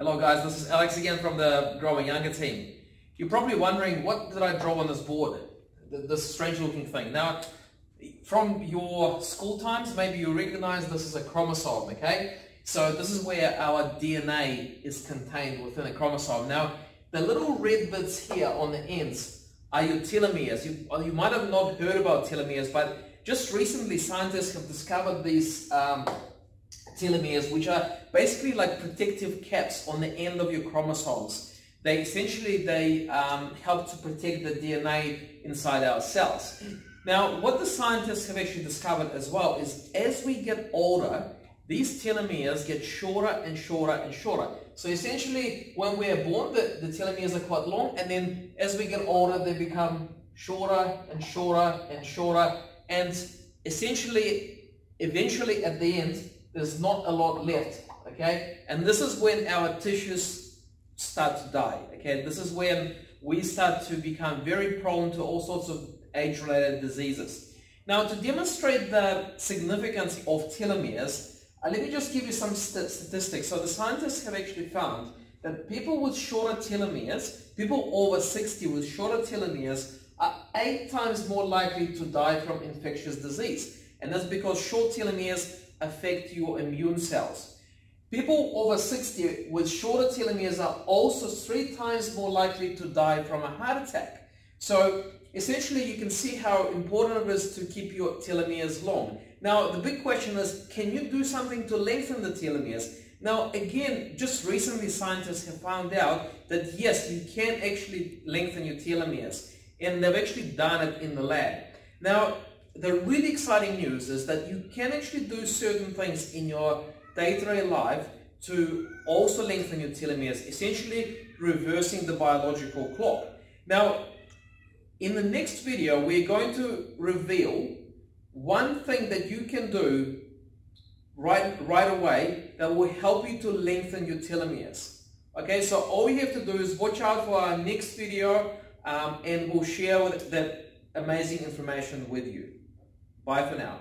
Hello guys, this is Alex again from the Growing Younger team. You're probably wondering, what did I draw on this board? This strange looking thing. Now, from your school times, maybe you recognize this is a chromosome, okay? So this is where our DNA is contained within a chromosome. Now, the little red bits here on the ends are your telomeres. You might have not heard about telomeres, but just recently scientists have discovered these telomeres, which are basically like protective caps on the end of your chromosomes. They help to protect the DNA inside our cells. Now, what the scientists have actually discovered as well is, as we get older, these telomeres get shorter and shorter and shorter. So essentially, when we are born, the telomeres are quite long, and then as we get older, they become shorter and shorter and shorter, and essentially, eventually at the end, there's not a lot left, okay? And this is when our tissues start to die, okay? This is when we start to become very prone to all sorts of age-related diseases. Now, to demonstrate the significance of telomeres, let me just give you some statistics. So the scientists have actually found that people with shorter telomeres, people over 60 with shorter telomeres, are 8 times more likely to die from infectious disease. And that's because short telomeres affect your immune cells. People over 60 with shorter telomeres are also 3 times more likely to die from a heart attack. So essentially, you can see how important it is to keep your telomeres long. Now, the big question is, can you do something to lengthen the telomeres? Now, again, just recently scientists have found out that yes, you can actually lengthen your telomeres, and they've actually done it in the lab. Now, the really exciting news is that you can actually do certain things in your day-to-day life to also lengthen your telomeres, essentially reversing the biological clock. Now, in the next video, we're going to reveal one thing that you can do right away that will help you to lengthen your telomeres. Okay, so all you have to do is watch out for our next video, and we'll share that amazing information with you. Bye for now.